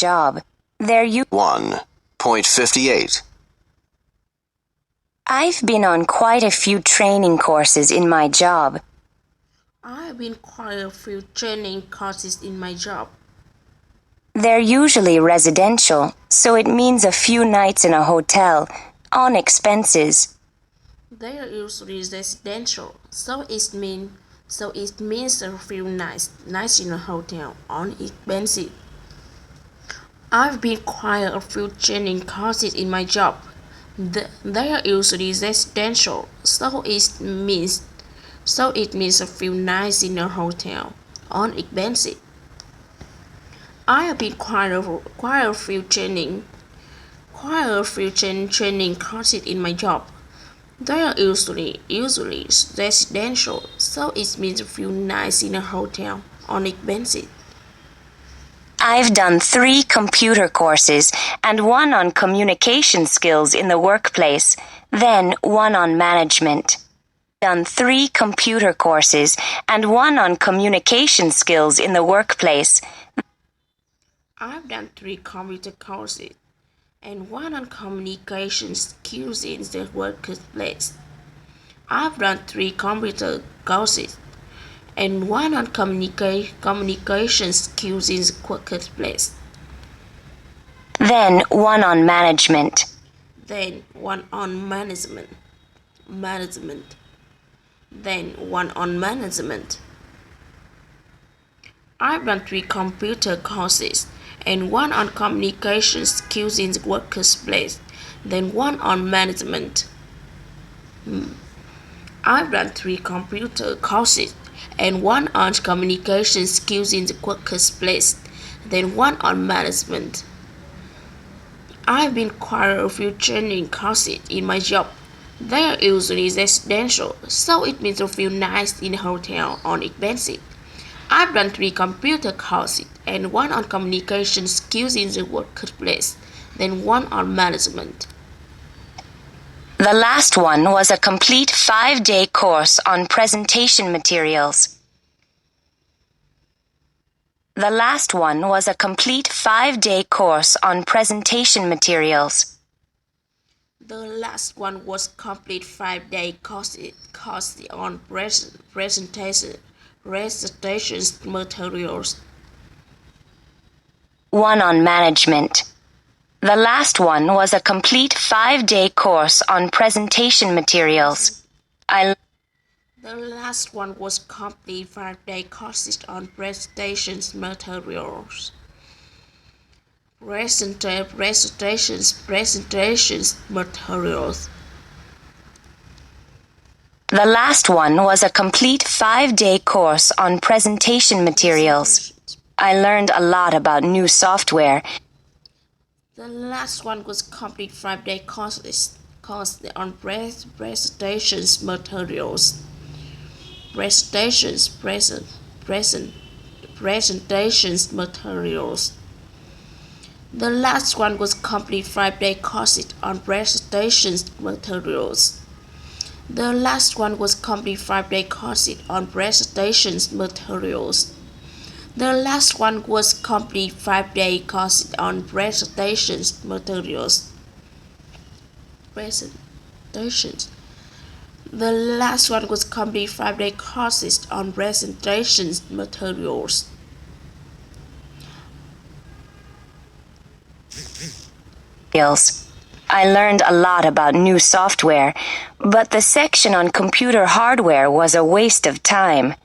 job. There you 1.58. I've been on quite a few training courses in my job. I've been quite a few training courses in my job. They're usually residential, so it means a few nights in a hotel, on expenses. They are usually residential, so it means a few nights in a hotel, on expensive. I've been quite a few training courses in my job. They are usually residential, so it means a few nights in a hotel, on expensive. I have been quite a few training courses in my job. They are usually residential, so it means a few nights in a hotel, on expensive. I've done 3 computer courses and 1 on communication skills in the workplace, then 1 on management. Done 3 computer courses and 1 on communication skills in the workplace. I've done 3 computer courses and 1 on communication skills in the workplace. I've done 3 computer courses and 1 on communication skills in the workplace. Then 1 on management. Then 1 on management. Then 1 on management. I've done 3 computer courses and 1 on communication skills in the workplace. Then 1 on management. I've done 3 computer courses and 1 on communication skills in the workplace. Then 1 on management. I've been quite a few training courses in my job. They are usually residential, so it means a few nights in a hotel, on expensive. I've done 3 computer courses and 1 on communication skills in the workplace, then 1 on management. The last one was a complete 5-day course on presentation materials. The last one was a complete 5-day course on presentation materials. The last one was complete 5-day course on presentation materials. 1 on management. The last one was a complete 5-day course on presentation materials. The last one was complete 5-day courses on presentation materials. Presentations materials. The last one was a complete 5-day course on presentation materials. I learned a lot about new software. The last one was complete 5-day course on presentations materials. Presentations materials. The last one was complete 5-day courses on presentations materials. The last one was complete 5-day courses on presentations materials. The last one was complete 5-day courses on presentations materials. Presentations. The last one was complete 5-day courses on presentations materials. I learned a lot about new software, but the section on computer hardware was a waste of time.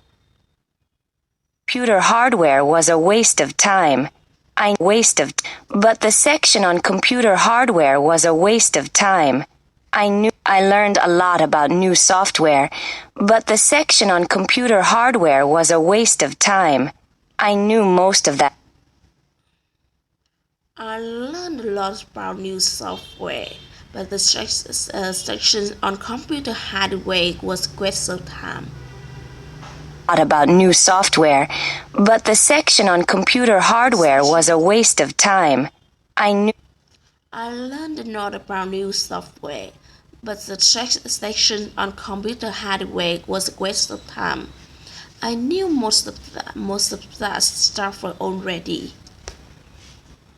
Computer hardware was a waste of time. But the section on computer hardware was a waste of time. I learned a lot about new software, but the section on computer hardware was a waste of time. I knew most of that. I learned a lot about new software, but the section on computer hardware was a waste of time. About new software, but the section on computer hardware was a waste of time. I learned a lot about new software, but the section on computer hardware was a waste of time. I knew most of that stuff already.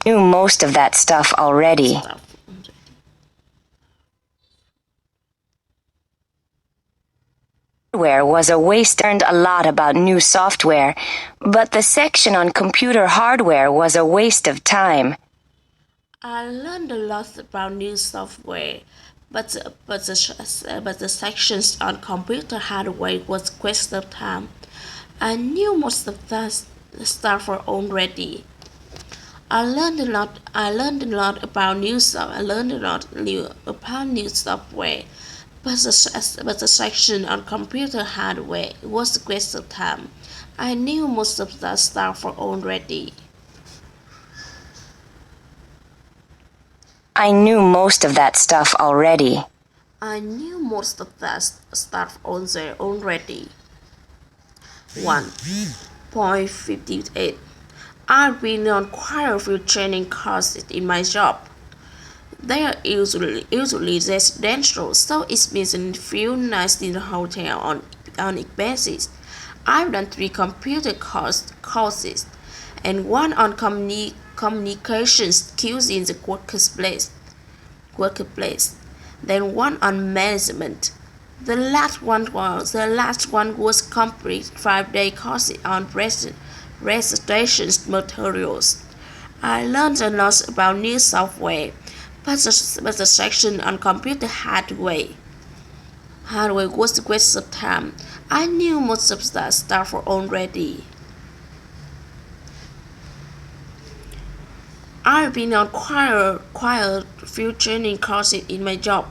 Knew most of that stuff already. Hardware was a waste. Learned a lot about new software, but the section on computer hardware was a waste of time. I learned a lot about new software, but the sections on computer hardware was a waste of time. I knew most of that stuff already. I learned a lot about new software, but the section on computer hardware was a waste of time. I knew most of that stuff already. I knew most of that stuff already. I knew most of that stuff on there already. 1.58. I've been on quite a few training courses in my job. They are usually residential, so it means a few nights in a hotel on a basis. I've done 3 computer courses and 1 on communication skills in the workplace. Then 1 on management. The last one was complete 5-day course on presentation materials. I learned a lot about new software, but the section on computer hardware was a waste of time. I knew most of that stuff already. I've been on quite a few training courses in my job.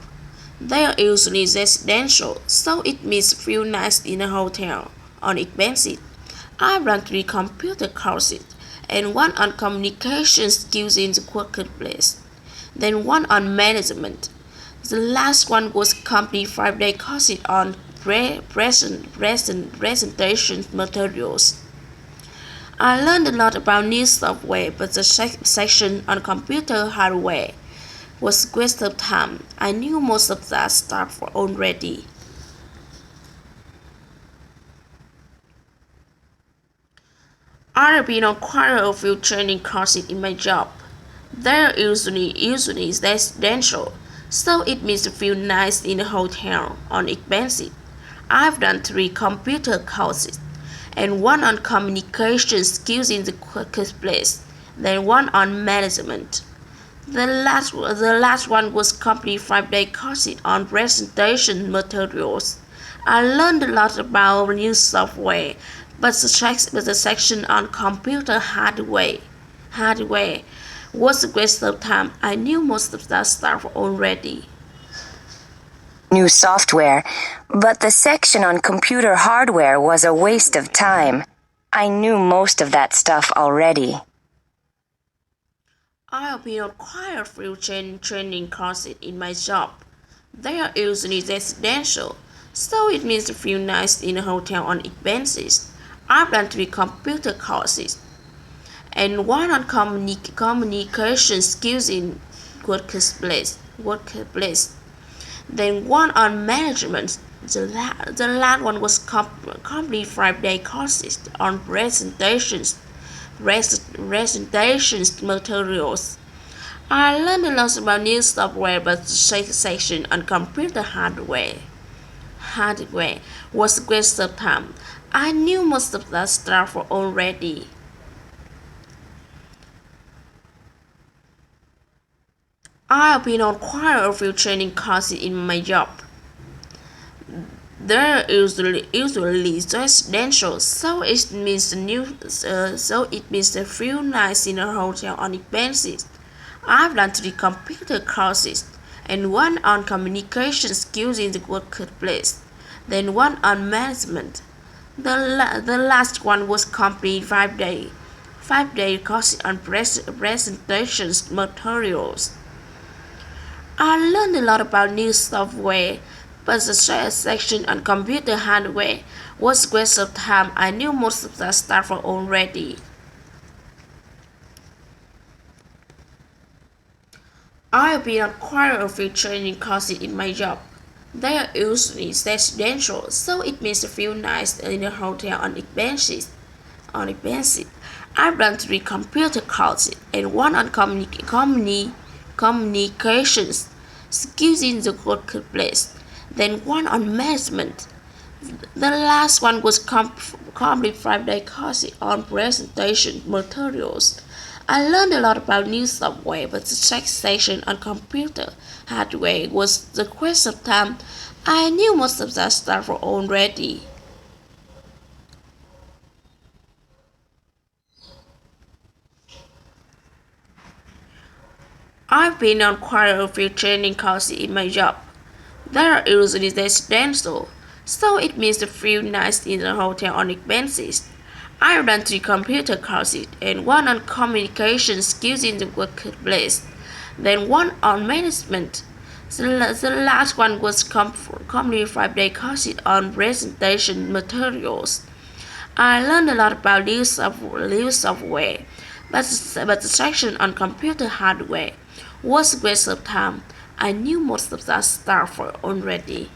They are usually residential, so it means a few nights in a hotel on expensive. I've run 3 computer courses and 1 on communication skills in the workplace, then 1 on management. The last one was complete 5-day course on presentation materials. I learned a lot about new software, but the section on computer hardware was a waste of time. I knew most of that stuff already. I've been on quite a few training courses in my job. They're usually residential, so it means a few nights in a hotel on expensive. I've done 3 computer courses and 1 on communication skills in the workplace, then 1 on management. The last one was complete 5-day course on presentation materials. I learned a lot about new software, but the section on computer hardware was a waste of time. I knew most of that stuff already. New software, but the section on computer hardware was a waste of time. I knew most of that stuff already. I've been on quite a few training courses in my job. They are usually residential, so it means a few nights in a hotel on expenses. I've done 3 computer courses and 1 on communication skills in workplace. Then 1 on management. The last one was complete 5-day courses on presentations materials. I learned a lot about new software, but the section on computer hardware was a waste of time. I knew most of that stuff already. I've been on quite a few training courses in my job. They're usually residential, so it means a few nights in a hotel on expenses. I've done 3 computer courses and 1 on communication skills in the workplace, then 1 on management. The last one was complete 5-day course on presentation materials. I learned a lot about new software, but the section on computer hardware was a waste of time. I knew most of that stuff already. I've been on quite a few training courses in my job. They are usually residential, so it means a few nights in a hotel on expenses. I've done 3 computer courses and 1 on communications skills in the workplace, then 1 on management. The last one was complete 5-day course on presentation materials. I learned a lot about new software, but the tech section on computer hardware was the waste of time. I knew most of that stuff already. I've been on quite a few training courses in my job. They are usually residential, so it means a few nights in a hotel on expenses. I've done 3 computer courses and 1 on communication skills in the workplace, then 1 on management. The last one was complete 5-day course on presentation materials. I learned a lot about new software, but the section on computer hardware was a waste of time. I knew most of that stuff already.